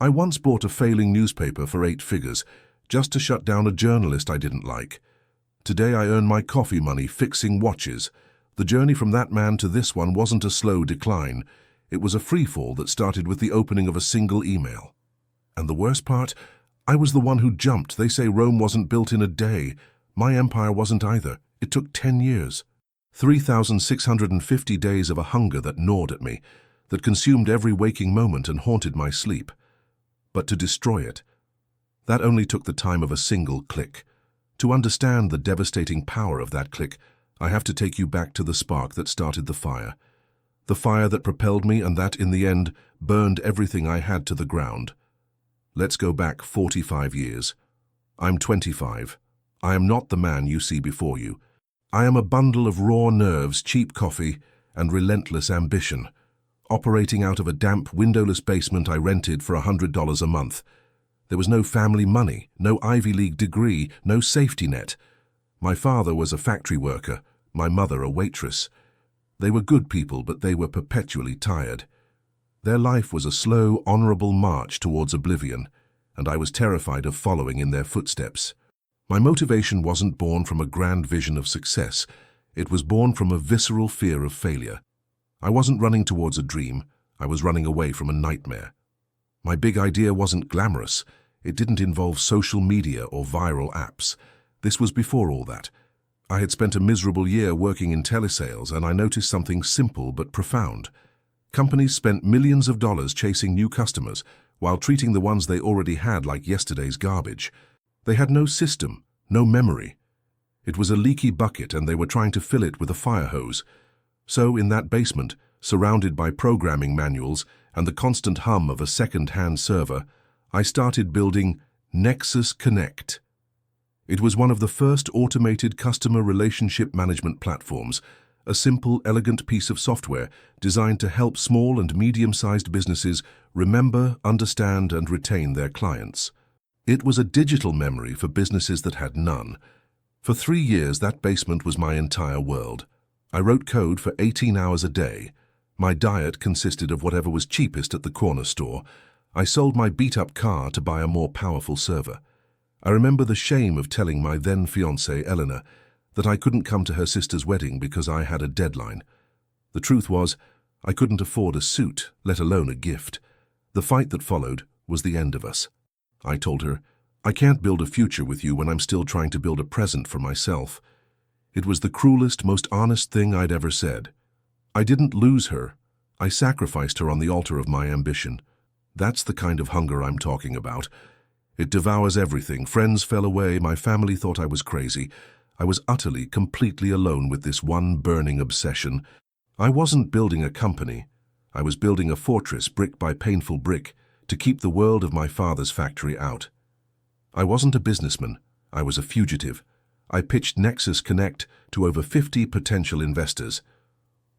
I once bought a failing newspaper for 8 figures, just to shut down a journalist I didn't like. Today I earn my coffee money fixing watches. The journey from that man to this one wasn't a slow decline. It was a freefall that started with the opening of a single email. And the worst part? I was the one who jumped. They say Rome wasn't built in a day. My empire wasn't either. It took 10 years. 3,650 days of a hunger that gnawed at me, that consumed every waking moment and haunted my sleep. But to destroy it, that only took the time of a single click. To understand the devastating power of that click, I have to take you back to the spark that started the fire. The fire that propelled me and that, in the end, burned everything I had to the ground. Let's go back 45 years. I'm 25. I am not the man you see before you. I am a bundle of raw nerves, cheap coffee, and relentless ambition, operating out of a damp, windowless basement I rented for $100 a month. There was no family money, no Ivy League degree, no safety net. My father was a factory worker, my mother a waitress. They were good people, but they were perpetually tired. Their life was a slow, honorable march towards oblivion, and I was terrified of following in their footsteps. My motivation wasn't born from a grand vision of success. It was born from a visceral fear of failure. I wasn't running towards a dream. I was running away from a nightmare. My big idea wasn't glamorous. It didn't involve social media or viral apps. This was before all that. I had spent a miserable year working in telesales, and I noticed something simple but profound. Companies spent millions of dollars chasing new customers while treating the ones they already had like yesterday's garbage. They had no system, no memory. It was a leaky bucket, and they were trying to fill it with a fire hose. So in that basement, surrounded by programming manuals and the constant hum of a second-hand server, I started building Nexus Connect. It was one of the first automated customer relationship management platforms, a simple, elegant piece of software designed to help small and medium-sized businesses remember, understand, and retain their clients. It was a digital memory for businesses that had none. For 3 years, that basement was my entire world. I wrote code for 18 hours a day. My diet consisted of whatever was cheapest at the corner store. I sold my beat-up car to buy a more powerful server. I remember the shame of telling my then-fiancée, Eleanor, that I couldn't come to her sister's wedding because I had a deadline. The truth was, I couldn't afford a suit, let alone a gift. The fight that followed was the end of us. I told her, I can't build a future with you when I'm still trying to build a present for myself. It was the cruelest, most honest thing I'd ever said. I didn't lose her. I sacrificed her on the altar of my ambition. That's the kind of hunger I'm talking about. It devours everything. Friends fell away. My family thought I was crazy. I was utterly, completely alone with this one burning obsession. I wasn't building a company. I was building a fortress, brick by painful brick, to keep the world of my father's factory out. I wasn't a businessman. I was a fugitive. I pitched Nexus Connect to over 50 potential investors.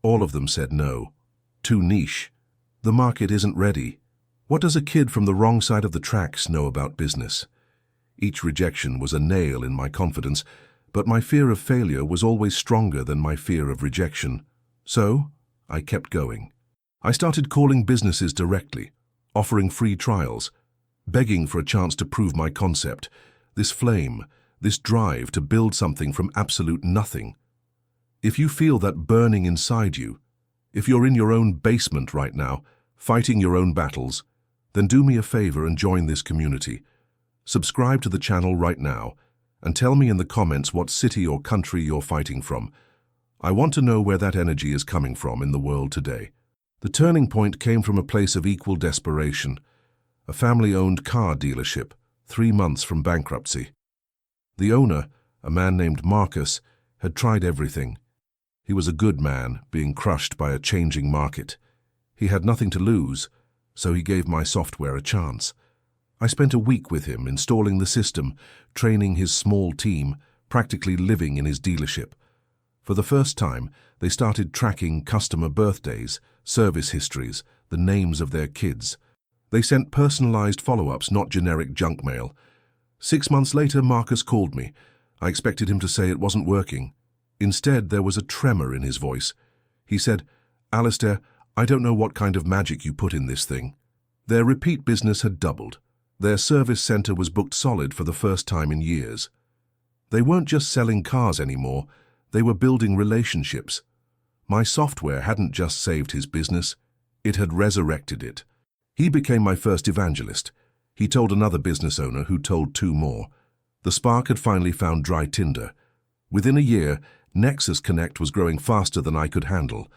All of them said no. Too niche. The market isn't ready. What does a kid from the wrong side of the tracks know about business? Each rejection was a nail in my confidence, but my fear of failure was always stronger than my fear of rejection. So, I kept going. I started calling businesses directly, offering free trials, begging for a chance to prove my concept, this flame, this drive to build something from absolute nothing. If you feel that burning inside you, if you're in your own basement right now, fighting your own battles, then do me a favor and join this community. Subscribe to the channel right now and tell me in the comments what city or country you're fighting from. I want to know where that energy is coming from in the world today. The turning point came from a place of equal desperation. A family-owned car dealership, 3 months from bankruptcy. The owner, a man named Marcus, had tried everything. He was a good man, being crushed by a changing market. He had nothing to lose, so he gave my software a chance. I spent a week with him, installing the system, training his small team, practically living in his dealership. For the first time, they started tracking customer birthdays, service histories, the names of their kids. They sent personalized follow-ups, not generic junk mail. 6 months later, Marcus called me. I expected him to say it wasn't working. Instead, there was a tremor in his voice. He said, "Alistair, I don't know what kind of magic you put in this thing. Their repeat business had doubled. Their service center was booked solid for the first time in years. They weren't just selling cars anymore, they were building relationships. My software hadn't just saved his business, it had resurrected it. He became my first evangelist. He told another business owner who told two more. The spark had finally found dry tinder. Within a year, Nexus Connect was growing faster than I could handle.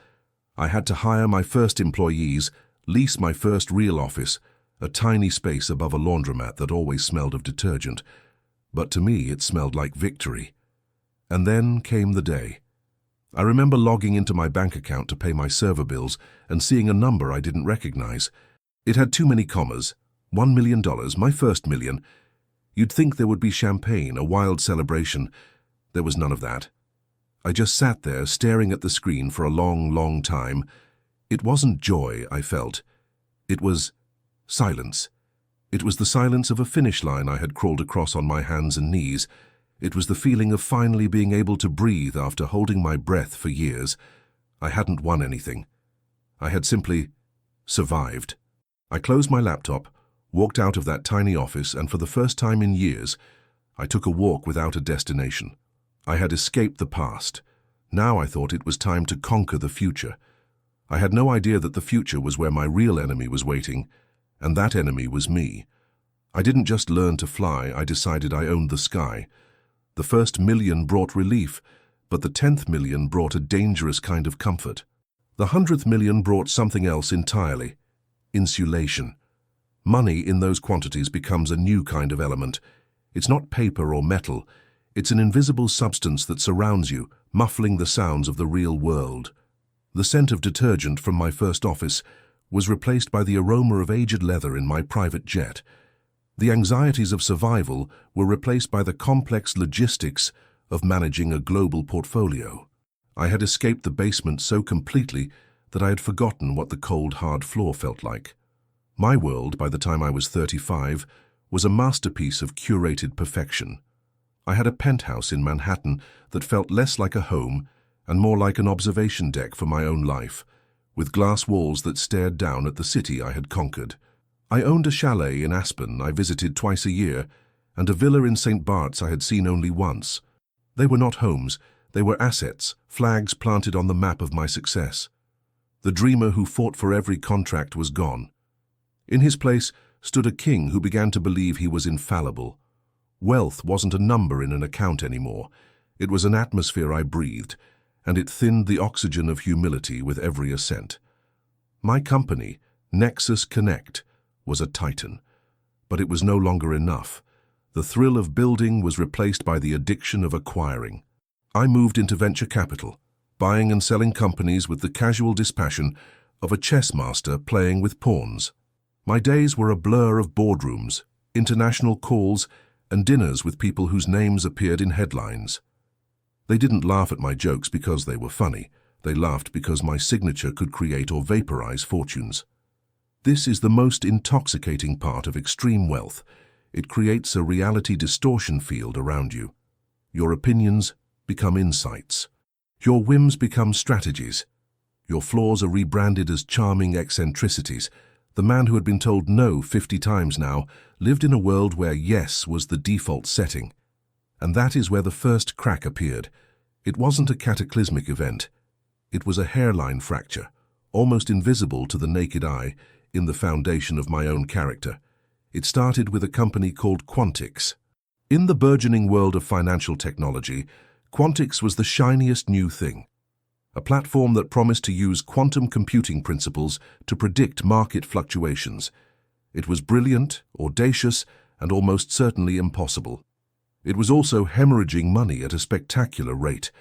I had to hire my first employees, lease my first real office, a tiny space above a laundromat that always smelled of detergent. But to me, it smelled like victory. And then came the day. I remember logging into my bank account to pay my server bills and seeing a number I didn't recognize. It had too many commas. $1 million, my first million. You'd think there would be champagne, a wild celebration. There was none of that. I just sat there staring at the screen for a long, long time. It wasn't joy I felt. It was silence. It was the silence of a finish line I had crawled across on my hands and knees. It was the feeling of finally being able to breathe after holding my breath for years. I hadn't won anything. I had simply survived. I closed my laptop, walked out of that tiny office, and for the first time in years, I took a walk without a destination. I had escaped the past. Now I thought it was time to conquer the future. I had no idea that the future was where my real enemy was waiting, and that enemy was me. I didn't just learn to fly, I decided I owned the sky. The first million brought relief, but the 10th million brought a dangerous kind of comfort. The 100th million brought something else entirely: insulation. Money in those quantities becomes a new kind of element. It's not paper or metal. It's an invisible substance that surrounds you, muffling the sounds of the real world. The scent of detergent from my first office was replaced by the aroma of aged leather in my private jet. The anxieties of survival were replaced by the complex logistics of managing a global portfolio. I had escaped the basement so completely that I had forgotten what the cold, hard floor felt like. My world, by the time I was 35, was a masterpiece of curated perfection. I had a penthouse in Manhattan that felt less like a home and more like an observation deck for my own life, with glass walls that stared down at the city I had conquered. I owned a chalet in Aspen I visited twice a year, and a villa in St. Bart's I had seen only once. They were not homes, they were assets, flags planted on the map of my success. The dreamer who fought for every contract was gone. In his place stood a king who began to believe he was infallible. Wealth wasn't a number in an account anymore. It was an atmosphere I breathed, and it thinned the oxygen of humility with every ascent. My company, Nexus Connect, was a titan, but it was no longer enough. The thrill of building was replaced by the addiction of acquiring. I moved into venture capital, buying and selling companies with the casual dispassion of a chess master playing with pawns. My days were a blur of boardrooms, international calls, and dinners with people whose names appeared in headlines. They didn't laugh at my jokes because they were funny. They laughed because my signature could create or vaporize fortunes. This is the most intoxicating part of extreme wealth. It creates a reality distortion field around you. Your opinions become insights. Your whims become strategies. Your flaws are rebranded as charming eccentricities. The man who had been told no 50 times now lived in a world where yes was the default setting. And that is where the first crack appeared. It wasn't a cataclysmic event. It was a hairline fracture, almost invisible to the naked eye, in the foundation of my own character. It started with a company called Quantix. In the burgeoning world of financial technology, Quantix was the shiniest new thing. A platform that promised to use quantum computing principles to predict market fluctuations. It was brilliant, audacious, and almost certainly impossible. It was also hemorrhaging money at a spectacular rate.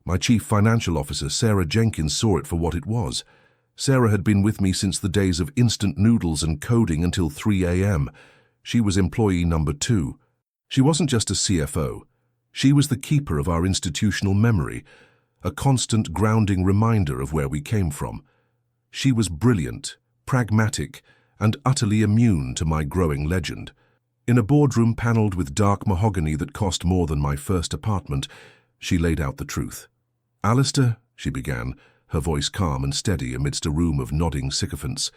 My chief financial officer, Sarah Jenkins, saw it for what it was. Sarah had been with me since the days of instant noodles and coding until 3 a.m. She was employee number 2. She wasn't just a CFO. She was the keeper of our institutional memory, a constant grounding reminder of where we came from. She was brilliant, pragmatic, and utterly immune to my growing legend. In a boardroom paneled with dark mahogany that cost more than my first apartment, she laid out the truth. "Alistair," she began, her voice calm and steady amidst a room of nodding sycophants,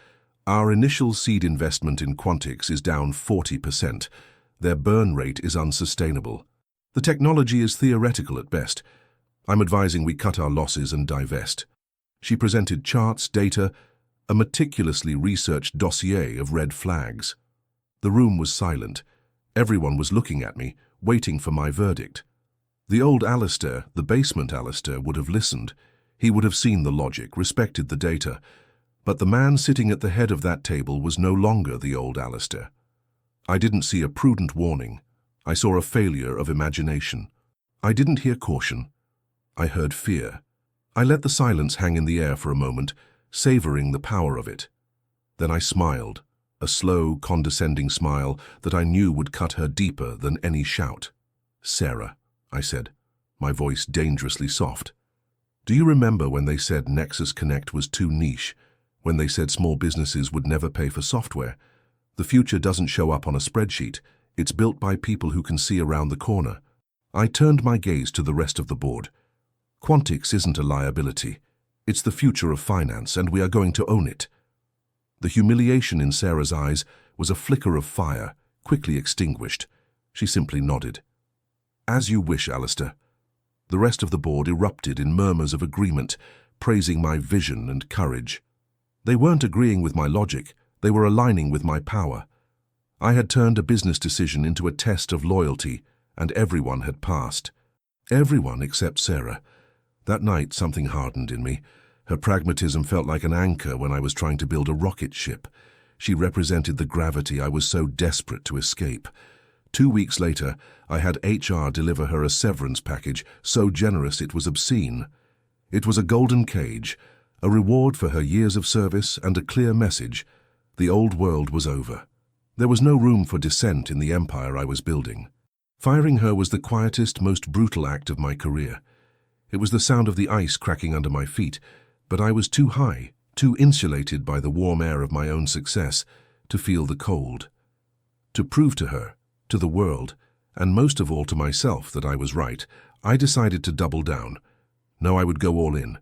Our initial seed investment in Quantix is down 40%. Their burn rate is unsustainable. The technology is theoretical at best. I'm advising we cut our losses and divest." She presented charts, data, a meticulously researched dossier of red flags. The room was silent. Everyone was looking at me, waiting for my verdict. The old Alistair, the basement Alistair, would have listened. He would have seen the logic, respected the data. But the man sitting at the head of that table was no longer the old Alistair. I didn't see a prudent warning. I saw a failure of imagination. I didn't hear caution. I heard fear. I let the silence hang in the air for a moment, savoring the power of it. Then I smiled, a slow, condescending smile that I knew would cut her deeper than any shout. "Sarah," I said, my voice dangerously soft. "Do you remember when they said Nexus Connect was too niche? When they said small businesses would never pay for software? The future doesn't show up on a spreadsheet. It's built by people who can see around the corner." I turned my gaze to the rest of the board. Quantix isn't a liability. It's the future of finance, and we are going to own it. The humiliation in Sarah's eyes was a flicker of fire, quickly extinguished. She simply nodded. "As you wish, Alistair." The rest of the board erupted in murmurs of agreement, praising my vision and courage. They weren't agreeing with my logic, they were aligning with my power. I had turned a business decision into a test of loyalty, and everyone had passed. Everyone except Sarah. That night, something hardened in me. Her pragmatism felt like an anchor when I was trying to build a rocket ship. She represented the gravity I was so desperate to escape. 2 weeks later, I had HR deliver her a severance package so generous it was obscene. It was a golden cage, a reward for her years of service and a clear message. The old world was over. There was no room for dissent in the empire I was building. Firing her was the quietest, most brutal act of my career. It was the sound of the ice cracking under my feet, but I was too high, too insulated by the warm air of my own success, to feel the cold. To prove to her, to the world, and most of all to myself that I was right, I decided to double down. No, I would go all in.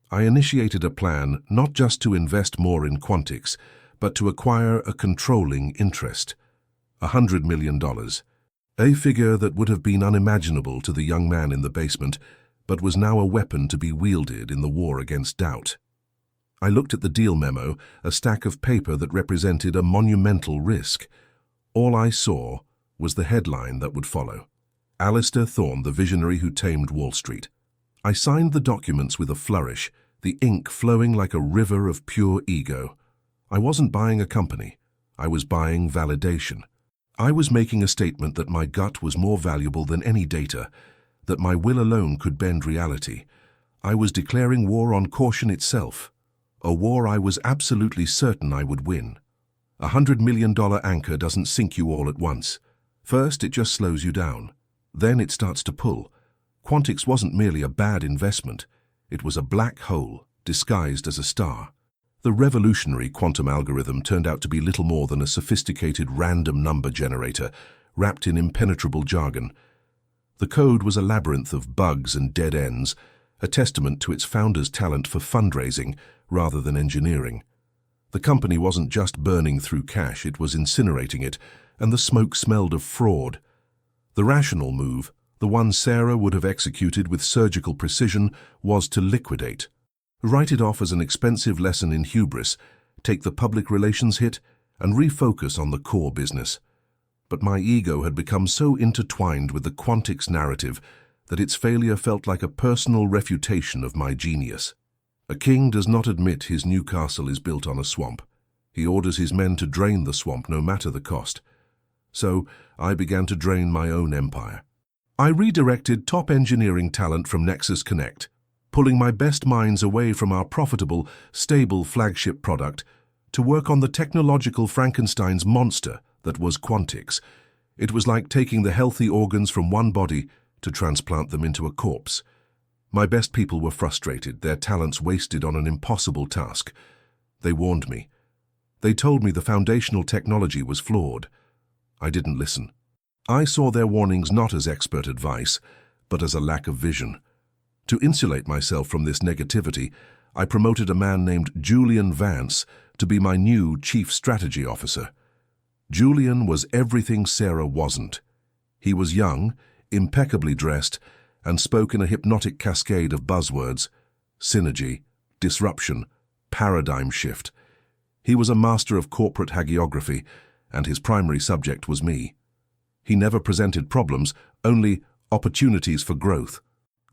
I initiated a plan not just to invest more in Quantix, but to acquire a controlling interest. $100 million. A figure that would have been unimaginable to the young man in the basement, but was now a weapon to be wielded in the war against doubt. I looked at the deal memo, a stack of paper that represented a monumental risk. All I saw was the headline that would follow. Alistair Thorne, the visionary who tamed Wall Street. I signed the documents with a flourish, the ink flowing like a river of pure ego. I wasn't buying a company. I was buying validation. I was making a statement that my gut was more valuable than any data, that my will alone could bend reality. I was declaring war on caution itself, a war I was absolutely certain I would win. $100 million anchor doesn't sink you all at once. First, it just slows you down. Then it starts to pull. Quantix wasn't merely a bad investment. It was a black hole, disguised as a star. The revolutionary quantum algorithm turned out to be little more than a sophisticated random number generator, wrapped in impenetrable jargon. The code was a labyrinth of bugs and dead ends, a testament to its founder's talent for fundraising rather than engineering. The company wasn't just burning through cash, it was incinerating it, and the smoke smelled of fraud. The rational move, the one Sarah would have executed with surgical precision, was to liquidate. Write it off as an expensive lesson in hubris, take the public relations hit, and refocus on the core business. But my ego had become so intertwined with the Quantix narrative that its failure felt like a personal refutation of my genius. A king does not admit his new castle is built on a swamp. He orders his men to drain the swamp no matter the cost. So I began to drain my own empire. I redirected top engineering talent from Nexus Connect, pulling my best minds away from our profitable, stable flagship product to work on the technological Frankenstein's monster that was Quantix. It was like taking the healthy organs from one body to transplant them into a corpse. My best people were frustrated, their talents wasted on an impossible task. They warned me. They told me the foundational technology was flawed. I didn't listen. I saw their warnings not as expert advice, but as a lack of vision. To insulate myself from this negativity, I promoted a man named Julian Vance to be my new Chief Strategy Officer. Julian was everything Sarah wasn't. He was young, impeccably dressed, and spoke in a hypnotic cascade of buzzwords: synergy, disruption, paradigm shift. He was a master of corporate hagiography, and his primary subject was me. He never presented problems, only opportunities for growth.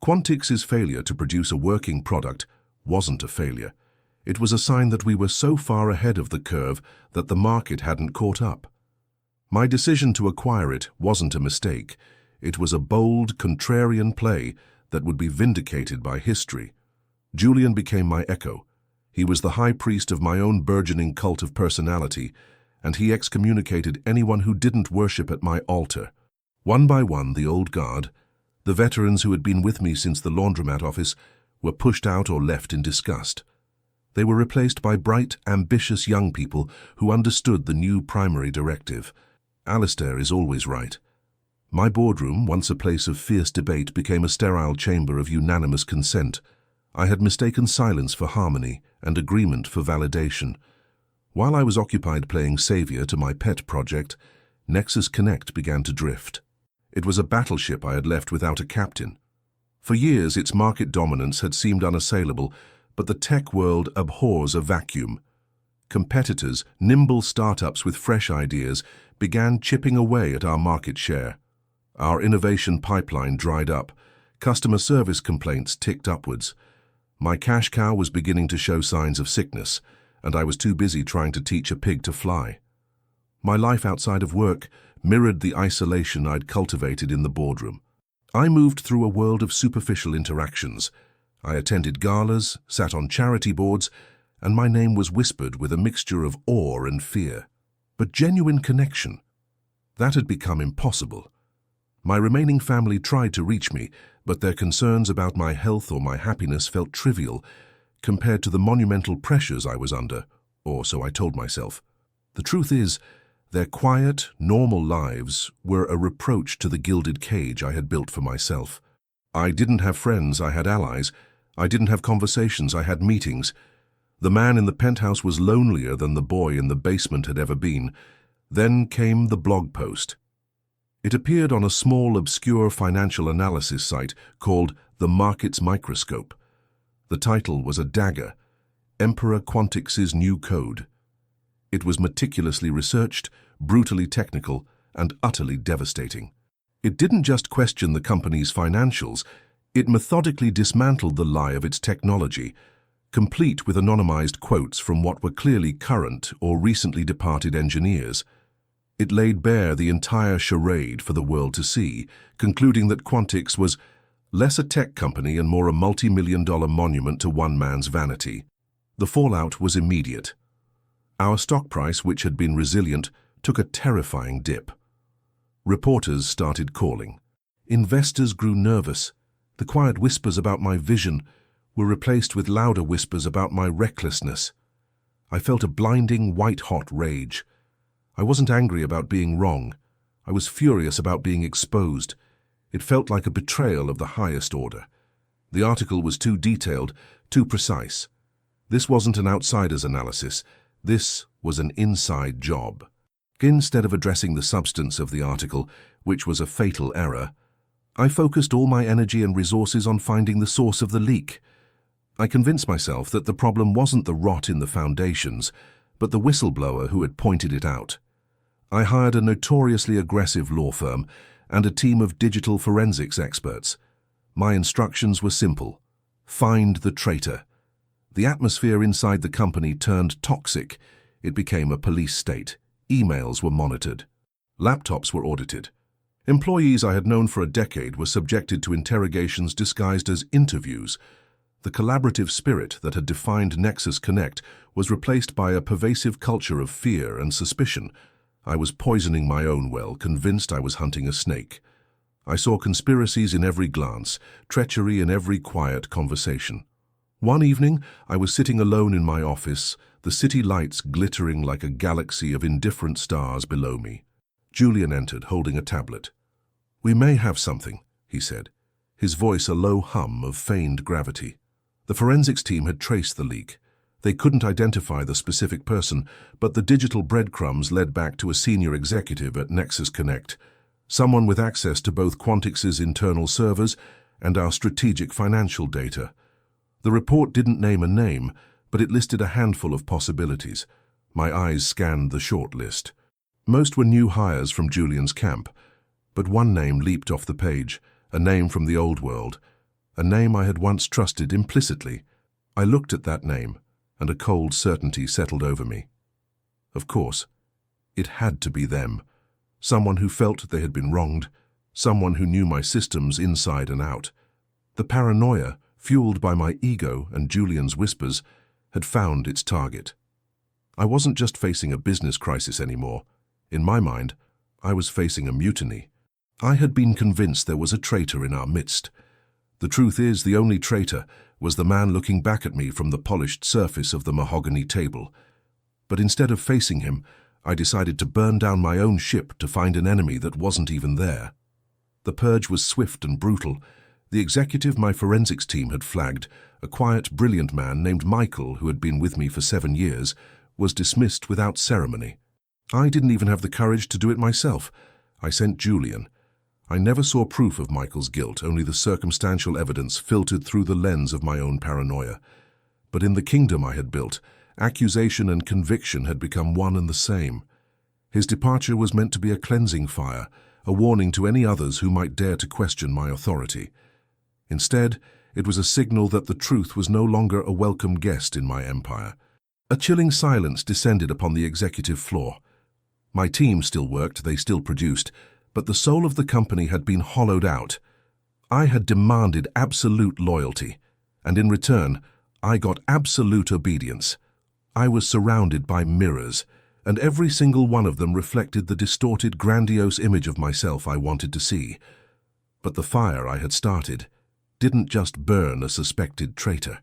Quantix's failure to produce a working product wasn't a failure. It was a sign that we were so far ahead of the curve that the market hadn't caught up. My decision to acquire it wasn't a mistake. It was a bold, contrarian play that would be vindicated by history. Julian became my echo. He was the high priest of my own burgeoning cult of personality, and he excommunicated anyone who didn't worship at my altar. One by one, the old guard, the veterans who had been with me since the laundromat office, were pushed out or left in disgust. They were replaced by bright, ambitious young people who understood the new primary directive. Alistair is always right. My boardroom, once a place of fierce debate, became a sterile chamber of unanimous consent. I had mistaken silence for harmony and agreement for validation. While I was occupied playing savior to my pet project, Nexus Connect began to drift. It was a battleship I had left without a captain. For years, its market dominance had seemed unassailable, but the tech world abhors a vacuum. Competitors, nimble startups with fresh ideas, began chipping away at our market share. Our innovation pipeline dried up. Customer service complaints ticked upwards. My cash cow was beginning to show signs of sickness, and I was too busy trying to teach a pig to fly. My life outside of work mirrored the isolation I'd cultivated in the boardroom. I moved through a world of superficial interactions. I attended galas, sat on charity boards, and my name was whispered with a mixture of awe and fear. But genuine connection, that had become impossible. My remaining family tried to reach me, but their concerns about my health or my happiness felt trivial compared to the monumental pressures I was under, or so I told myself. The truth is, their quiet, normal lives were a reproach to the gilded cage I had built for myself. I didn't have friends, I had allies. I didn't have conversations, I had meetings. The man in the penthouse was lonelier than the boy in the basement had ever been. Then came the blog post. It appeared on a small, obscure financial analysis site called The Market's Microscope. The title was a dagger, Emperor Quantix's New Code. It was meticulously researched, brutally technical, and utterly devastating. It didn't just question the company's financials, it methodically dismantled the lie of its technology, complete with anonymized quotes from what were clearly current or recently departed engineers. It laid bare the entire charade for the world to see, concluding that Quantix was less a tech company and more a multi-million-dollar monument to one man's vanity. The fallout was immediate. Our stock price, which had been resilient, took a terrifying dip. Reporters started calling. Investors grew nervous. The quiet whispers about my vision were replaced with louder whispers about my recklessness. I felt a blinding, white-hot rage. I wasn't angry about being wrong. I was furious about being exposed. It felt like a betrayal of the highest order. The article was too detailed, too precise. This wasn't an outsider's analysis. This was an inside job. Instead of addressing the substance of the article, which was a fatal error, I focused all my energy and resources on finding the source of the leak. I convinced myself that the problem wasn't the rot in the foundations, but the whistleblower who had pointed it out. I hired a notoriously aggressive law firm and a team of digital forensics experts. My instructions were simple: find the traitor. The atmosphere inside the company turned toxic. It became a police state. Emails were monitored. Laptops were audited. Employees I had known for a decade were subjected to interrogations disguised as interviews. The collaborative spirit that had defined Nexus Connect was replaced by a pervasive culture of fear and suspicion. I was poisoning my own well, convinced I was hunting a snake. I saw conspiracies in every glance, treachery in every quiet conversation. One evening, I was sitting alone in my office, the city lights glittering like a galaxy of indifferent stars below me. Julian entered, holding a tablet. "We may have something," he said, his voice a low hum of feigned gravity. The forensics team had traced the leak. They couldn't identify the specific person, but the digital breadcrumbs led back to a senior executive at Nexus Connect, someone with access to both Quantix's internal servers and our strategic financial data. The report didn't name a name, but it listed a handful of possibilities. My eyes scanned the short list. Most were new hires from Julian's camp, but one name leaped off the page, a name from the old world, a name I had once trusted implicitly. I looked at that name, and a cold certainty settled over me. Of course, it had to be them. Someone who felt they had been wronged, someone who knew my systems inside and out. The paranoia, fueled by my ego and Julian's whispers, had found its target. I wasn't just facing a business crisis anymore. In my mind, I was facing a mutiny. I had been convinced there was a traitor in our midst. The truth is, the only traitor was the man looking back at me from the polished surface of the mahogany table. But instead of facing him, I decided to burn down my own ship to find an enemy that wasn't even there. The purge was swift and brutal. The executive my forensics team had flagged, a quiet, brilliant man named Michael, who had been with me for 7 years, was dismissed without ceremony. I didn't even have the courage to do it myself. I sent Julian. I never saw proof of Michael's guilt, only the circumstantial evidence filtered through the lens of my own paranoia. But in the kingdom I had built, accusation and conviction had become one and the same. His departure was meant to be a cleansing fire, a warning to any others who might dare to question my authority. Instead, it was a signal that the truth was no longer a welcome guest in my empire. A chilling silence descended upon the executive floor. My team still worked, they still produced, but the soul of the company had been hollowed out. I had demanded absolute loyalty, and in return, I got absolute obedience. I was surrounded by mirrors, and every single one of them reflected the distorted, grandiose image of myself I wanted to see. But the fire I had started didn't just burn a suspected traitor.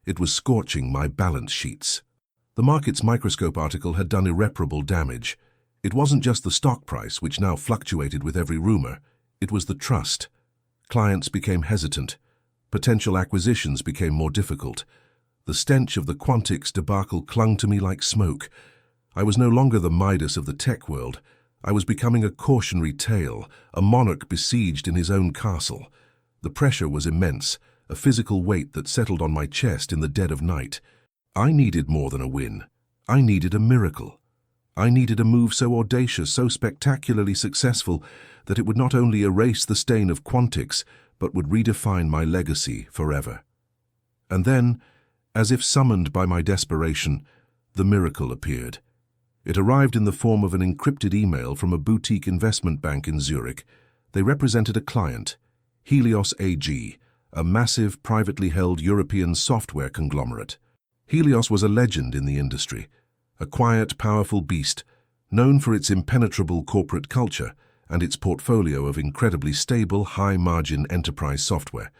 It was scorching my balance sheets. The Markets Microscope article had done irreparable damage. It wasn't just the stock price, which now fluctuated with every rumor. It was the trust. Clients became hesitant. Potential acquisitions became more difficult. The stench of the Quantix debacle clung to me like smoke. I was no longer the Midas of the tech world. I was becoming a cautionary tale, a monarch besieged in his own castle. The pressure was immense, a physical weight that settled on my chest in the dead of night. I needed more than a win. I needed a miracle. I needed a move so audacious, so spectacularly successful, that it would not only erase the stain of Quantix, but would redefine my legacy forever. And then, as if summoned by my desperation, the miracle appeared. It arrived in the form of an encrypted email from a boutique investment bank in Zurich. They represented a client, Helios AG, a massive, privately held European software conglomerate. Helios was a legend in the industry, a quiet, powerful beast, known for its impenetrable corporate culture and its portfolio of incredibly stable, high-margin enterprise software.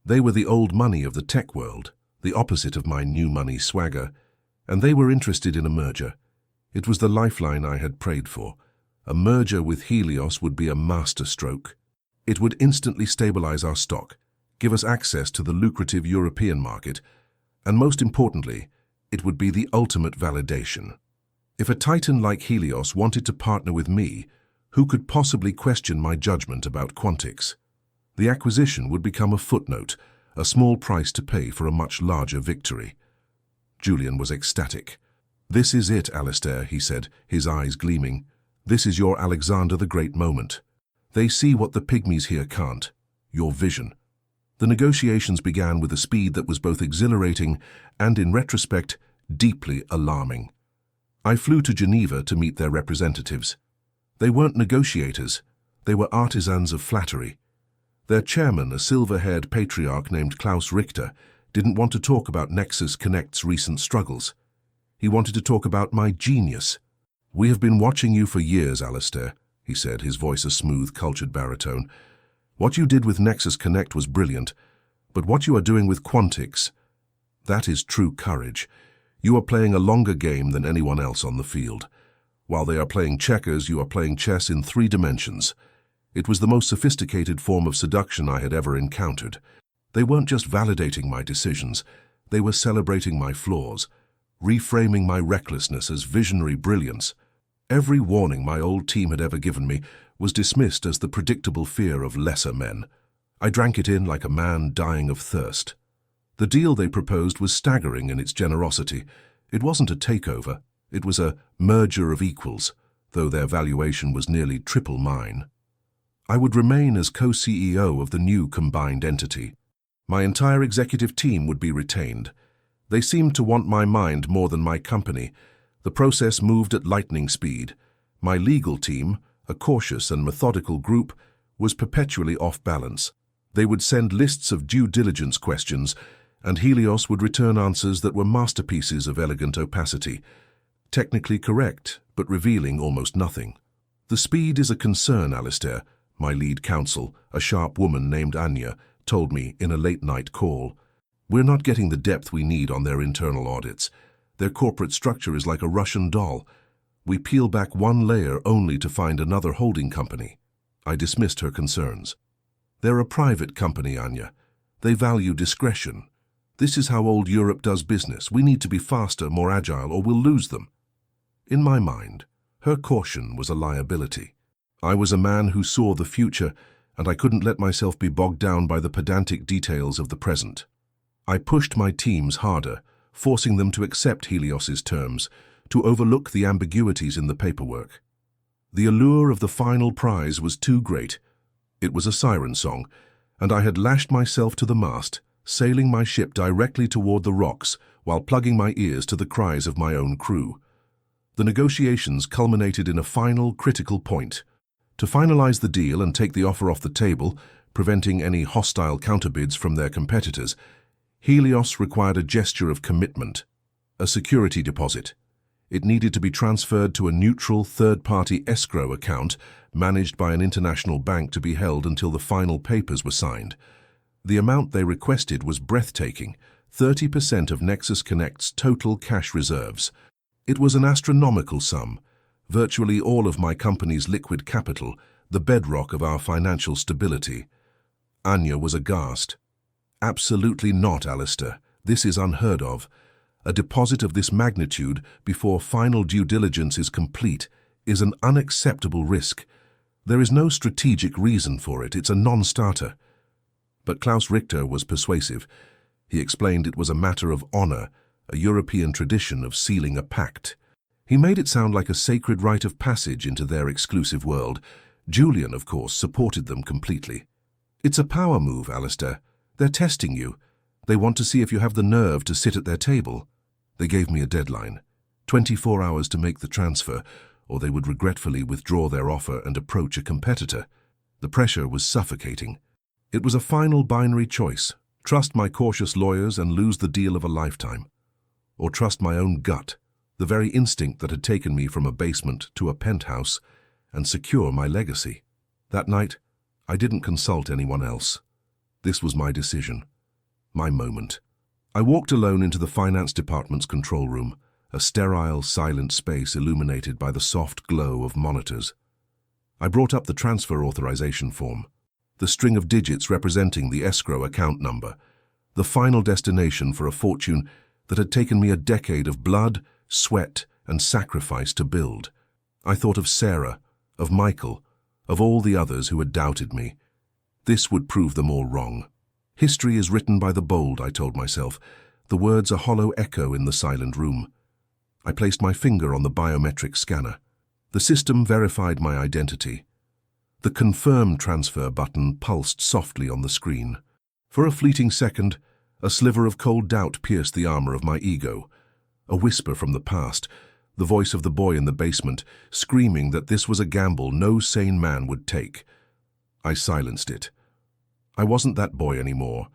They were the old money of the tech world, the opposite of my new money swagger, and they were interested in a merger. It was the lifeline I had prayed for. A merger with Helios would be a masterstroke. It would instantly stabilize our stock, give us access to the lucrative European market, and most importantly, it would be the ultimate validation. If a titan like Helios wanted to partner with me, who could possibly question my judgment about Quantix? The acquisition would become a footnote, a small price to pay for a much larger victory. Julian was ecstatic. "This is it, Alistair," he said, his eyes gleaming. "This is your Alexander the Great moment. They see what the pygmies here can't, your vision." The negotiations began with a speed that was both exhilarating and, in retrospect, deeply alarming. I flew to Geneva to meet their representatives. They weren't negotiators, they were artisans of flattery. Their chairman, a silver-haired patriarch named Klaus Richter, didn't want to talk about Nexus Connect's recent struggles. He wanted to talk about my genius. "We have been watching you for years, Alistair," he said, his voice a smooth, cultured baritone. "What you did with Nexus Connect was brilliant, but what you are doing with Quantix, that is true courage. You are playing a longer game than anyone else on the field. While they are playing checkers, you are playing chess in 3 dimensions. It was the most sophisticated form of seduction I had ever encountered. They weren't just validating my decisions, they were celebrating my flaws, reframing my recklessness as visionary brilliance. Every warning my old team had ever given me was dismissed as the predictable fear of lesser men. I drank it in like a man dying of thirst. The deal they proposed was staggering in its generosity. It wasn't a takeover, it was a merger of equals, though their valuation was nearly triple mine. I would remain as co-CEO of the new combined entity. My entire executive team would be retained. They seemed to want my mind more than my company. The process moved at lightning speed. My legal team, a cautious and methodical group, was perpetually off balance. They would send lists of due diligence questions, and Helios would return answers that were masterpieces of elegant opacity, technically correct, but revealing almost nothing. The speed is a concern, Alistair, my lead counsel, a sharp woman named Anya, told me in a late-night call. We're not getting the depth we need on their internal audits. Their corporate structure is like a Russian doll. We peel back one layer only to find another holding company. I dismissed her concerns. They're a private company, Anya. They value discretion. This is how old Europe does business. We need to be faster, more agile, or we'll lose them. In my mind, her caution was a liability. I was a man who saw the future, and I couldn't let myself be bogged down by the pedantic details of the present. I pushed my teams harder, forcing them to accept Helios's terms, to overlook the ambiguities in the paperwork. The allure of the final prize was too great. It was a siren song, and I had lashed myself to the mast, sailing my ship directly toward the rocks while plugging my ears to the cries of my own crew. The negotiations culminated in a final, critical point. To finalize the deal and take the offer off the table, preventing any hostile counterbids from their competitors, Helios required a gesture of commitment, a security deposit. It needed to be transferred to a neutral third-party escrow account managed by an international bank to be held until the final papers were signed. The amount they requested was breathtaking, 30% of Nexus Connect's total cash reserves. It was an astronomical sum, virtually all of my company's liquid capital, the bedrock of our financial stability. Anya was aghast. Absolutely not, Alistair. This is unheard of. A deposit of this magnitude before final due diligence is complete is an unacceptable risk. There is no strategic reason for it. It's a non-starter. But Klaus Richter was persuasive. He explained it was a matter of honor, a European tradition of sealing a pact. He made it sound like a sacred rite of passage into their exclusive world. Julian, of course, supported them completely. It's a power move, Alistair. They're testing you. They want to see if you have the nerve to sit at their table. They gave me a deadline, 24 hours to make the transfer, or they would regretfully withdraw their offer and approach a competitor. The pressure was suffocating. It was a final binary choice: trust my cautious lawyers and lose the deal of a lifetime, or trust my own gut, the very instinct that had taken me from a basement to a penthouse, and secure my legacy. That night, I didn't consult anyone else. This was my decision, my moment. I walked alone into the finance department's control room, a sterile, silent space illuminated by the soft glow of monitors. I brought up the transfer authorization form, the string of digits representing the escrow account number, the final destination for a fortune that had taken me a decade of blood, sweat, and sacrifice to build. I thought of Sarah, of Michael, of all the others who had doubted me. This would prove them all wrong. History is written by the bold, I told myself, the words a hollow echo in the silent room. I placed my finger on the biometric scanner. The system verified my identity. The Confirm Transfer button pulsed softly on the screen. For a fleeting second, a sliver of cold doubt pierced the armor of my ego. A whisper from the past, the voice of the boy in the basement, screaming that this was a gamble no sane man would take. I silenced it. I wasn't that boy anymore.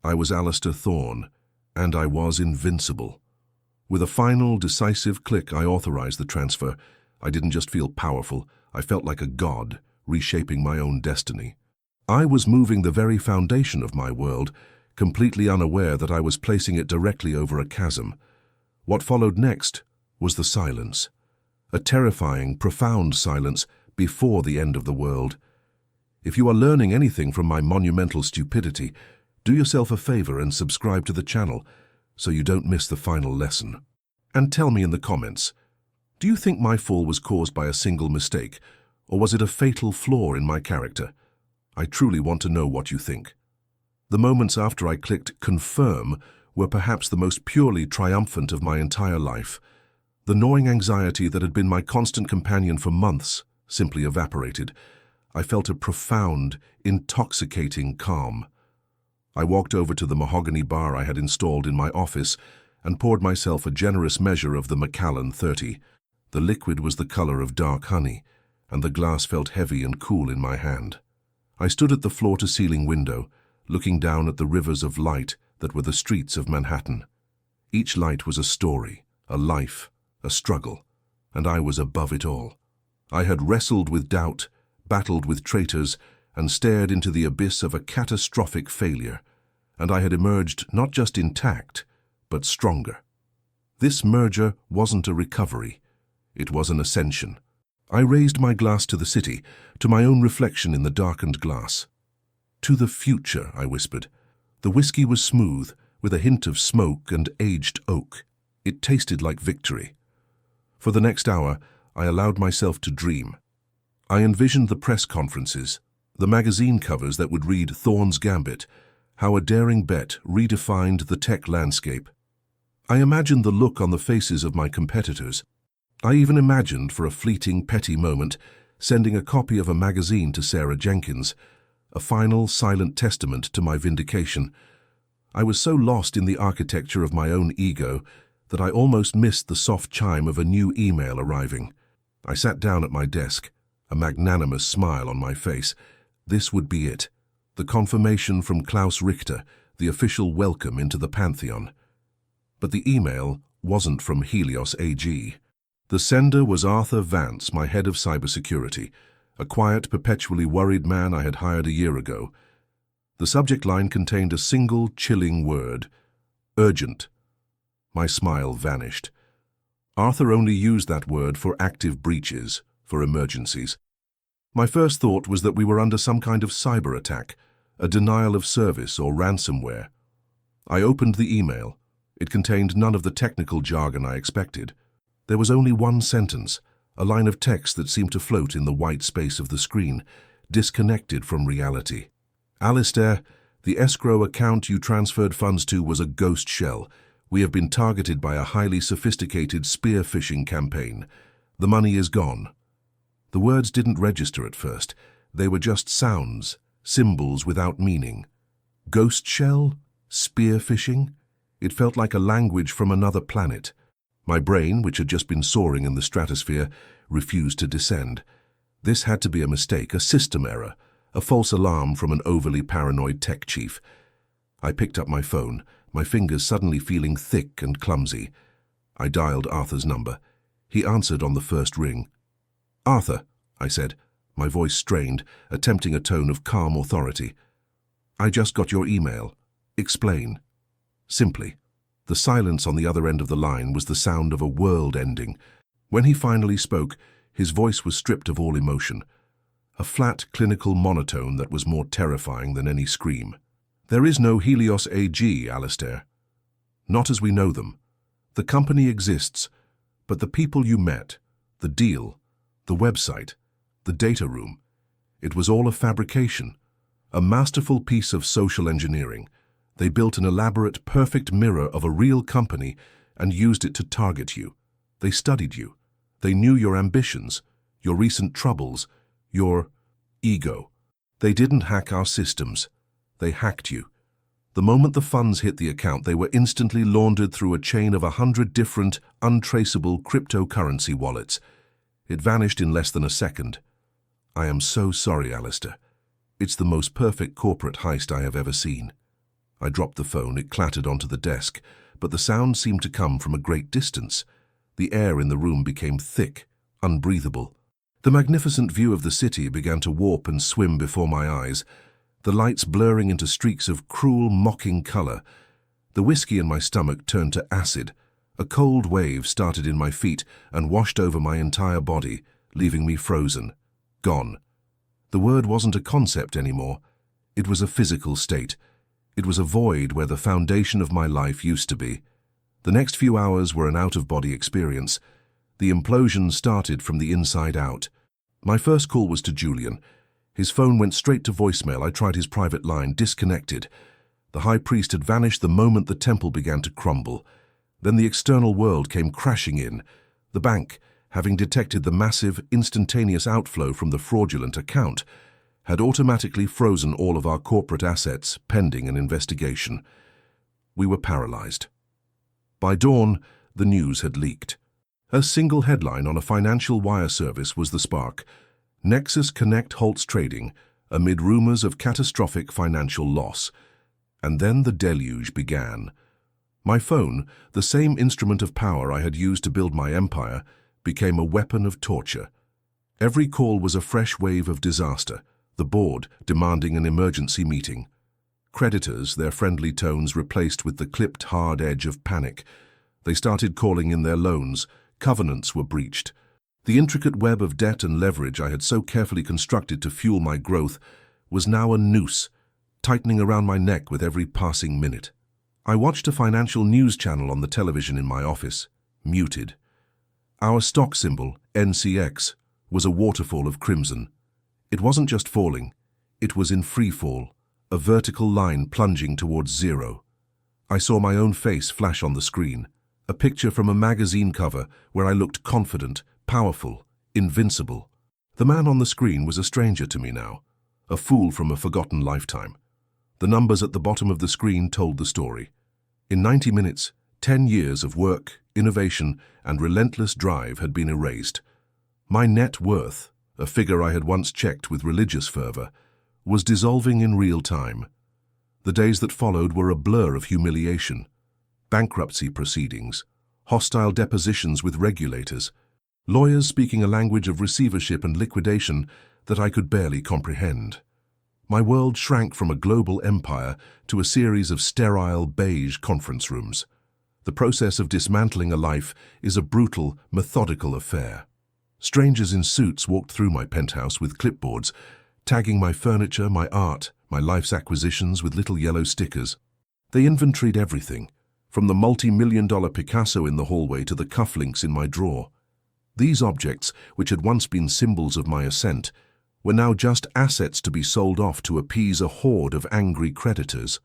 I was Alistair Thorne, and I was invincible. With a final, decisive click, I authorized the transfer. I didn't just feel powerful, I felt like a god, reshaping my own destiny. I was moving the very foundation of my world, completely unaware that I was placing it directly over a chasm. What followed next was the silence. A terrifying, profound silence before the end of the world. If you are learning anything from my monumental stupidity, Do yourself a favor and subscribe to the channel so you don't miss the final lesson. And tell me in the comments, do you think my fall was caused by a single mistake, or was it a fatal flaw in my character? I truly want to know what you think. The moments after I clicked confirm were perhaps the most purely triumphant of my entire life. The gnawing anxiety that had been my constant companion for months simply evaporated. I felt a profound, intoxicating calm. I walked over to the mahogany bar I had installed in my office and poured myself a generous measure of the Macallan 30. The liquid was the color of dark honey, and the glass felt heavy and cool in my hand. I stood at the floor-to-ceiling window, looking down at the rivers of light that were the streets of Manhattan. Each light was a story, a life, a struggle, and I was above it all. I had wrestled with doubt, battled with traitors, and stared into the abyss of a catastrophic failure, and I had emerged not just intact, but stronger. This merger wasn't a recovery, it was an ascension. I raised my glass to the city, to my own reflection in the darkened glass. To the future, I whispered. The whiskey was smooth, with a hint of smoke and aged oak. It tasted like victory. For the next hour, I allowed myself to dream. I envisioned the press conferences, the magazine covers that would read Thorne's Gambit, how a daring bet redefined the tech landscape. I imagined the look on the faces of my competitors. I even imagined, for a fleeting, petty moment, sending a copy of a magazine to Sarah Jenkins, a final, silent testament to my vindication. I was so lost in the architecture of my own ego that I almost missed the soft chime of a new email arriving. I sat down at my desk, a magnanimous smile on my face. This would be it, the confirmation from Klaus Richter, the official welcome into the Pantheon. But the email wasn't from Helios AG. The sender was Arthur Vance, my head of cybersecurity, a quiet, perpetually worried man I had hired a year ago. The subject line contained a single chilling word: urgent. My smile vanished. Arthur only used that word for active breaches, for emergencies. My first thought was that we were under some kind of cyber attack, a denial of service or ransomware. I opened the email. It contained none of the technical jargon I expected. There was only one sentence, a line of text that seemed to float in the white space of the screen, disconnected from reality. Alistair, the escrow account you transferred funds to was a ghost shell. We have been targeted by a highly sophisticated spear phishing campaign. The money is gone. The words didn't register at first. They were just sounds, symbols without meaning. Ghost shell? Spear phishing? It felt like a language from another planet. My brain, which had just been soaring in the stratosphere, refused to descend. This had to be a mistake, a system error, a false alarm from an overly paranoid tech chief. I picked up my phone, my fingers suddenly feeling thick and clumsy. I dialed Arthur's number. He answered on the first ring. "Arthur," I said, my voice strained, attempting a tone of calm authority. "I just got your email. Explain." Simply. The silence on the other end of the line was the sound of a world ending. When he finally spoke, his voice was stripped of all emotion. A flat, clinical monotone that was more terrifying than any scream. "There is no Helios AG, Alistair. Not as we know them. The company exists, but the people you met, the deal, the website, the data room, it was all a fabrication, a masterful piece of social engineering. They built an elaborate, perfect mirror of a real company and used it to target you. They studied you. They knew your ambitions, your recent troubles, your ego. They didn't hack our systems. They hacked you. The moment the funds hit the account, they were instantly laundered through a chain of 100 different, untraceable cryptocurrency wallets. It vanished in less than a second. I am so sorry, Alistair. It's the most perfect corporate heist I have ever seen." I dropped the phone. It clattered onto the desk, but the sound seemed to come from a great distance. The air in the room became thick, unbreathable. The magnificent view of the city began to warp and swim before my eyes, the lights blurring into streaks of cruel, mocking color. The whiskey in my stomach turned to acid. A cold wave started in my feet and washed over my entire body, leaving me frozen, gone. The word wasn't a concept anymore. It was a physical state. It was a void where the foundation of my life used to be. The next few hours were an out-of-body experience. The implosion started from the inside out. My first call was to Julian. His phone went straight to voicemail. I tried his private line, disconnected. The high priest had vanished the moment the temple began to crumble. Then the external world came crashing in. The bank, having detected the massive, instantaneous outflow from the fraudulent account, had automatically frozen all of our corporate assets pending an investigation. We were paralyzed. By dawn, the news had leaked. A single headline on a financial wire service was the spark: Nexus Connect halts trading amid rumors of catastrophic financial loss. And then the deluge began. My phone, the same instrument of power I had used to build my empire, became a weapon of torture. Every call was a fresh wave of disaster, the board demanding an emergency meeting. Creditors, their friendly tones replaced with the clipped hard edge of panic. They started calling in their loans. Covenants were breached. The intricate web of debt and leverage I had so carefully constructed to fuel my growth was now a noose, tightening around my neck with every passing minute. I watched a financial news channel on the television in my office, muted. Our stock symbol, NCX, was a waterfall of crimson. It wasn't just falling, it was in free fall, a vertical line plunging towards zero. I saw my own face flash on the screen, a picture from a magazine cover where I looked confident, powerful, invincible. The man on the screen was a stranger to me now, a fool from a forgotten lifetime. The numbers at the bottom of the screen told the story. In 90 minutes, 10 years of work, innovation, and relentless drive had been erased. My net worth, a figure I had once checked with religious fervor, was dissolving in real time. The days that followed were a blur of humiliation. Bankruptcy proceedings, hostile depositions with regulators, lawyers speaking a language of receivership and liquidation that I could barely comprehend. My world shrank from a global empire to a series of sterile, beige conference rooms. The process of dismantling a life is a brutal, methodical affair. Strangers in suits walked through my penthouse with clipboards, tagging my furniture, my art, my life's acquisitions with little yellow stickers. They inventoried everything, from the multi-million-dollar Picasso in the hallway to the cufflinks in my drawer. These objects, which had once been symbols of my ascent, were now just assets to be sold off to appease a horde of angry creditors.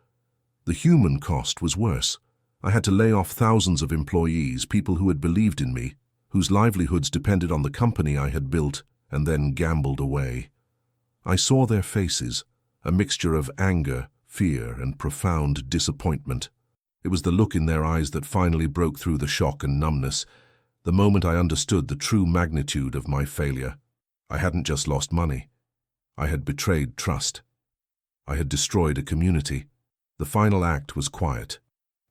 The human cost was worse. I had to lay off thousands of employees, people who had believed in me, whose livelihoods depended on the company I had built and then gambled away. I saw their faces, a mixture of anger, fear, and profound disappointment. It was the look in their eyes that finally broke through the shock and numbness, the moment I understood the true magnitude of my failure. I hadn't just lost money. I had betrayed trust. I had destroyed a community. The final act was quiet.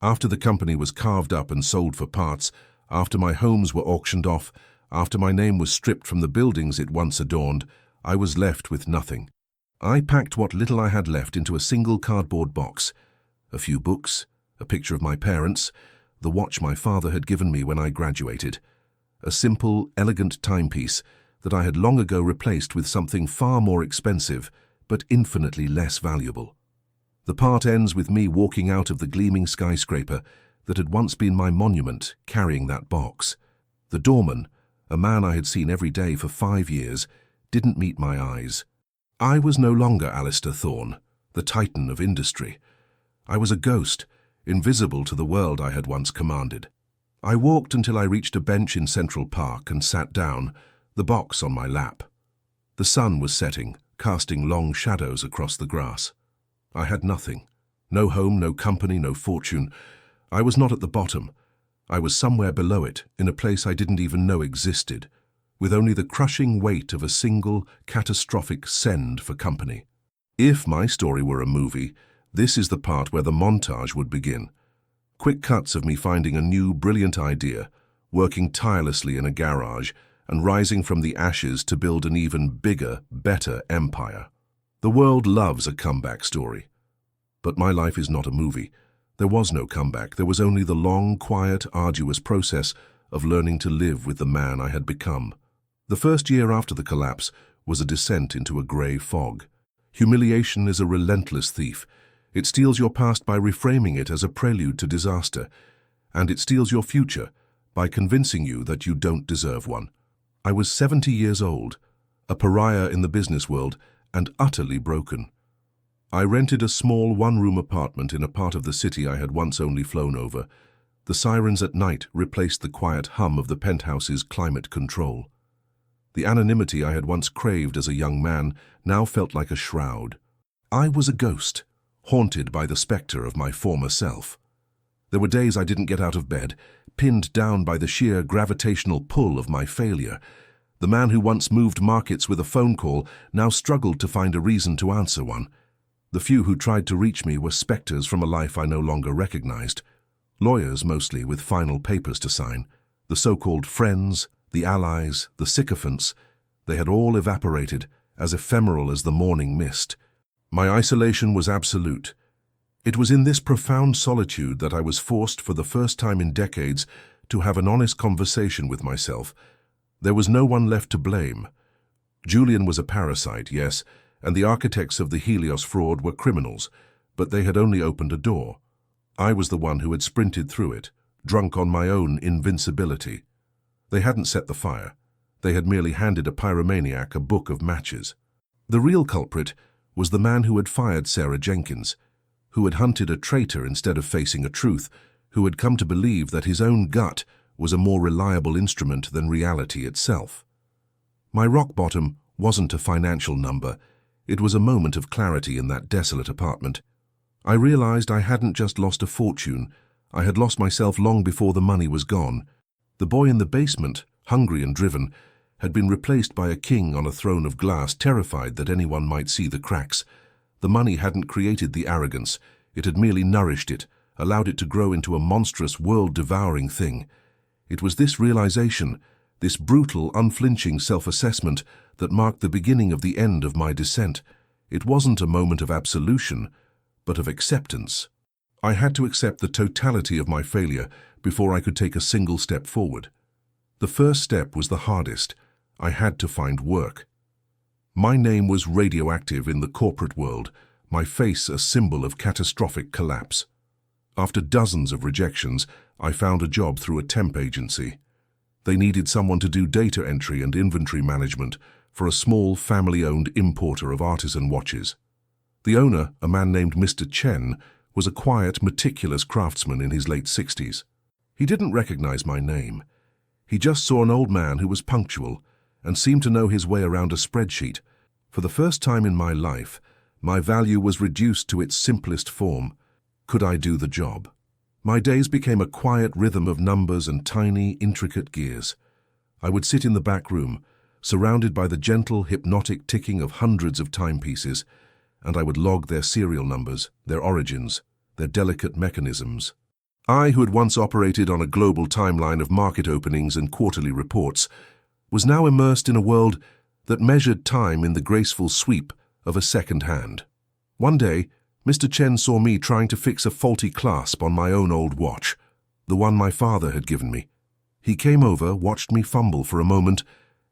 After the company was carved up and sold for parts, after my homes were auctioned off, after my name was stripped from the buildings it once adorned, I was left with nothing. I packed what little I had left into a single cardboard box. A few books, a picture of my parents, the watch my father had given me when I graduated. A simple, elegant timepiece that I had long ago replaced with something far more expensive, but infinitely less valuable. The part ends with me walking out of the gleaming skyscraper that had once been my monument, carrying that box. The doorman, a man I had seen every day for 5 years, didn't meet my eyes. I was no longer Alistair Thorne, the titan of industry. I was a ghost, invisible to the world I had once commanded. I walked until I reached a bench in Central Park and sat down, the box on my lap. The sun was setting, casting long shadows across the grass. I had nothing. No home, no company, no fortune. I was not at the bottom. I was somewhere below it, in a place I didn't even know existed, with only the crushing weight of a single, catastrophic send for company. If my story were a movie, this is the part where the montage would begin. Quick cuts of me finding a new, brilliant idea, working tirelessly in a garage, and rising from the ashes to build an even bigger, better empire. The world loves a comeback story. But my life is not a movie. There was no comeback. There was only the long, quiet, arduous process of learning to live with the man I had become. The first year after the collapse was a descent into a grey fog. Humiliation is a relentless thief. It steals your past by reframing it as a prelude to disaster, and it steals your future by convincing you that you don't deserve one. I was 70 years old, a pariah in the business world, and utterly broken. I rented a small one-room apartment in a part of the city I had once only flown over. The sirens at night replaced the quiet hum of the penthouse's climate control. The anonymity I had once craved as a young man now felt like a shroud. I was a ghost, haunted by the spectre of my former self. There were days I didn't get out of bed, pinned down by the sheer gravitational pull of my failure. The man who once moved markets with a phone call now struggled to find a reason to answer one. The few who tried to reach me were spectres from a life I no longer recognized. Lawyers mostly with final papers to sign. The so-called friends, the allies, the sycophants, they had all evaporated, as ephemeral as the morning mist. My isolation was absolute. It was in this profound solitude that I was forced for the first time in decades to have an honest conversation with myself. There was no one left to blame. Julian was a parasite, yes, and the architects of the Helios fraud were criminals, but they had only opened a door. I was the one who had sprinted through it, drunk on my own invincibility. They hadn't set the fire. They had merely handed a pyromaniac a book of matches. The real culprit was the man who had fired Sarah Jenkins, who had hunted a traitor instead of facing a truth, who had come to believe that his own gut was a more reliable instrument than reality itself. My rock bottom wasn't a financial number. It was a moment of clarity in that desolate apartment. I realized I hadn't just lost a fortune. I had lost myself long before the money was gone. The boy in the basement, hungry and driven, had been replaced by a king on a throne of glass, terrified that anyone might see the cracks. The money hadn't created the arrogance. It had merely nourished it, allowed it to grow into a monstrous, world-devouring thing. It was this realization, this brutal, unflinching self-assessment, that marked the beginning of the end of my descent. It wasn't a moment of absolution, but of acceptance. I had to accept the totality of my failure before I could take a single step forward. The first step was the hardest. I had to find work. My name was radioactive in the corporate world, my face a symbol of catastrophic collapse. After dozens of rejections, I found a job through a temp agency. They needed someone to do data entry and inventory management for a small family-owned importer of artisan watches. The owner, a man named Mr. Chen, was a quiet, meticulous craftsman in his late 60s. He didn't recognize my name. He just saw an old man who was punctual and seemed to know his way around a spreadsheet. For the first time in my life, my value was reduced to its simplest form. Could I do the job? My days became a quiet rhythm of numbers and tiny, intricate gears. I would sit in the back room, surrounded by the gentle, hypnotic ticking of hundreds of timepieces, and I would log their serial numbers, their origins, their delicate mechanisms. I, who had once operated on a global timeline of market openings and quarterly reports, was now immersed in a world that measured time in the graceful sweep of a second hand. One day, Mr. Chen saw me trying to fix a faulty clasp on my own old watch, the one my father had given me. He came over, watched me fumble for a moment,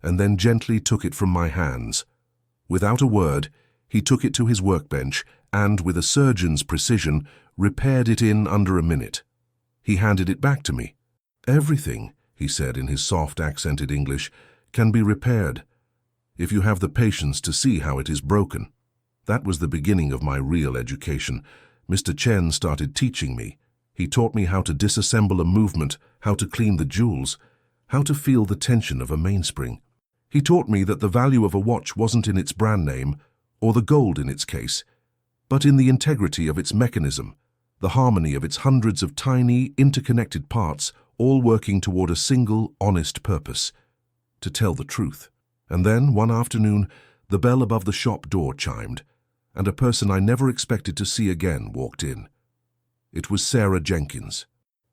and then gently took it from my hands. Without a word, he took it to his workbench and, with a surgeon's precision, repaired it in under a minute. He handed it back to me. "Everything," he said in his soft, accented English, "can be repaired, if you have the patience to see how it is broken." That was the beginning of my real education. Mr. Chen started teaching me. He taught me how to disassemble a movement, how to clean the jewels, how to feel the tension of a mainspring. He taught me that the value of a watch wasn't in its brand name, or the gold in its case, but in the integrity of its mechanism, the harmony of its hundreds of tiny, interconnected parts, all working toward a single, honest purpose: to tell the truth. And then, one afternoon, the bell above the shop door chimed, and a person I never expected to see again walked in. It was Sarah Jenkins.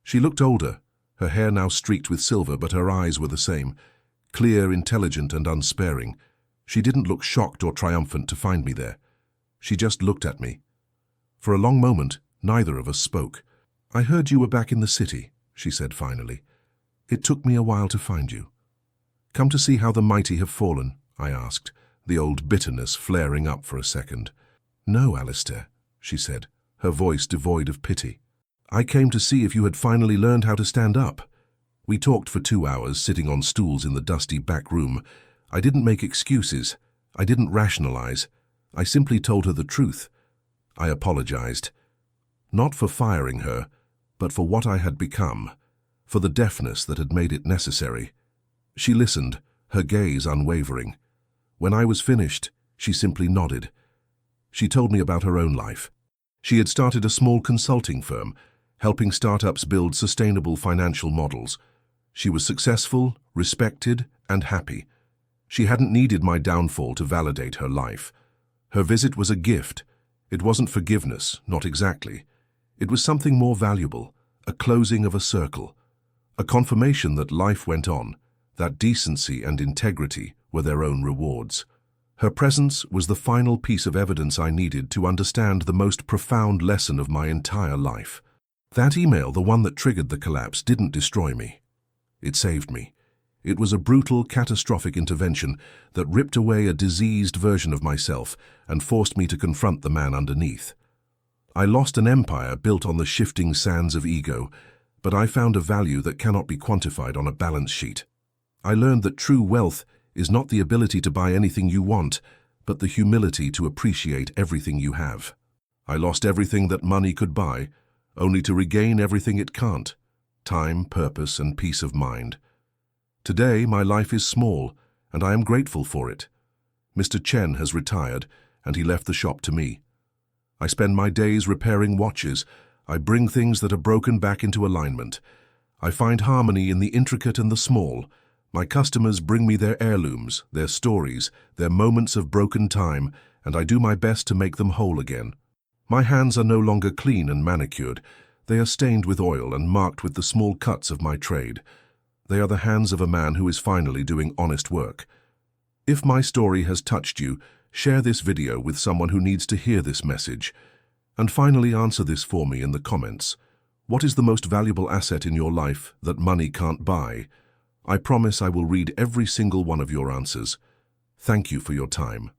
She looked older, her hair now streaked with silver, but her eyes were the same, clear, intelligent, and unsparing. She didn't look shocked or triumphant to find me there. She just looked at me. For a long moment, neither of us spoke. "I heard you were back in the city," she said finally. "It took me a while to find you." "Come to see how the mighty have fallen?" I asked, the old bitterness flaring up for a second. "No, Alistair," she said, her voice devoid of pity. "I came to see if you had finally learned how to stand up." We talked for 2 hours, sitting on stools in the dusty back room. I didn't make excuses. I didn't rationalize. I simply told her the truth. I apologized. Not for firing her, but for what I had become, for the deafness that had made it necessary. She listened, her gaze unwavering. When I was finished, she simply nodded. She told me about her own life. She had started a small consulting firm, helping startups build sustainable financial models. She was successful, respected, and happy. She hadn't needed my downfall to validate her life. Her visit was a gift. It wasn't forgiveness, not exactly. It was something more valuable, a closing of a circle, a confirmation that life went on, that decency and integrity were their own rewards. Her presence was the final piece of evidence I needed to understand the most profound lesson of my entire life. That email, the one that triggered the collapse, didn't destroy me. It saved me. It was a brutal, catastrophic intervention that ripped away a diseased version of myself and forced me to confront the man underneath. I lost an empire built on the shifting sands of ego, but I found a value that cannot be quantified on a balance sheet. I learned that true wealth is not the ability to buy anything you want, but the humility to appreciate everything you have. I lost everything that money could buy, only to regain everything it can't: time, purpose, and peace of mind. Today, my life is small, and I am grateful for it. Mr. Chen has retired, and he left the shop to me. I spend my days repairing watches. I bring things that are broken back into alignment. I find harmony in the intricate and the small. My customers bring me their heirlooms, their stories, their moments of broken time, and I do my best to make them whole again. My hands are no longer clean and manicured. They are stained with oil and marked with the small cuts of my trade. They are the hands of a man who is finally doing honest work. If my story has touched you, share this video with someone who needs to hear this message. And finally, answer this for me in the comments. What is the most valuable asset in your life that money can't buy? I promise I will read every single one of your answers. Thank you for your time.